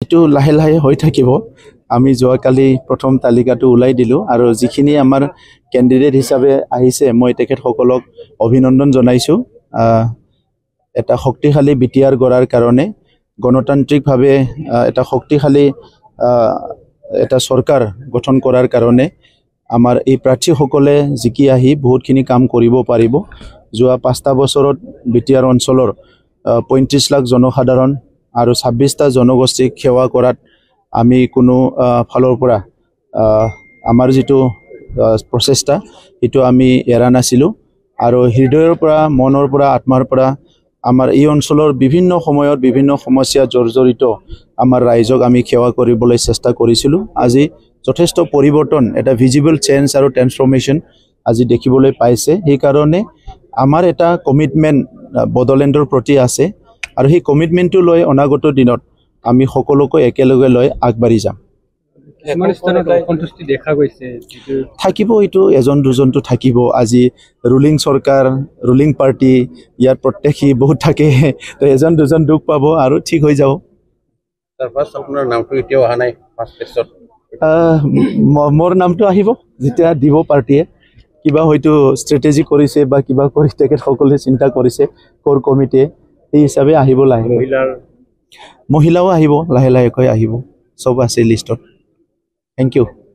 এইটো লাহে লাহে হৈ থাকিব আমি যোৱাকালি প্ৰথম তালিকাটো ওলাই দিলোঁ আৰু যিখিনি আমাৰ কেণ্ডিডেট হিচাপে আহিছে মই তেখেতসকলক অভিনন্দন জনাইছোঁ এটা শক্তিশালী বিটিআৰ গঢ়াৰ কাৰণে গণতান্ত্ৰিকভাৱে এটা শক্তিশালী এটা চৰকাৰ গঠন কৰাৰ কাৰণে আমাৰ এই প্ৰাৰ্থীসকলে জিকি আহি বহুতখিনি কাম কৰিব পাৰিব যোৱা 5টা বছৰত বিটিআৰ অঞ্চলৰ 35 লাখ জনসাধাৰণ আৰু 26টা জনগোষ্ঠীক সেৱা কৰাত আমি কোনো ফালৰ পৰা আমাৰ যেটো প্ৰচেষ্টা এটো আমি এৰা নাছিলো আৰু হৃদয়ৰ পৰা মনৰ পৰা আত্মাৰ পৰা আমাৰ এই অঞ্চলৰ বিভিন্ন সময়ত বিভিন্ন সমস্যা জৰ্জৰিত আমাৰ ৰাইজক আমি সেৱা কৰিবলৈ চেষ্টা কৰিছিলো আজি যথেষ্ট পৰিৱৰ্তন এটা ভিজিবল চেঞ্জ আৰু ট্ৰান্সফৰমেশন আজি দেখিবলৈ পাইছে সেই কাৰণে আমাৰ এটা কমিটমেন্ট বডলেণ্ডৰ প্ৰতি আছে আৰু সেই কমিটমেন্টটো লৈ অনাগত দিনত আমি সকলোকে একেলগে লৈ আগবাঢ়ি যাম থাকিব এইটো এজন দুজনটো থাকিব আজি ৰুলিং চৰকাৰ ৰুলিং পাৰ্টি ইয়াৰ প্ৰত্যেকী বহুত থাকে তো এজন দুজন দুখ পাব আৰু ঠিক হৈ যাব আপোনাৰ নামটো এতিয়াও অহা নাই মোৰ নামটো আহিব যেতিয়া দিব পাৰ্টিয়ে কিবা হয়তো ষ্ট্ৰেটেজি কৰিছে বা কিবা কৰি তেখেতসকলে চিন্তা কৰিছে কোৰ কমিটিয়ে এই হিচাপে আহিব লাগে মহিলাও আহিব লাহে লাহেকৈ আহিব সব আছে লিষ্টত Thank you.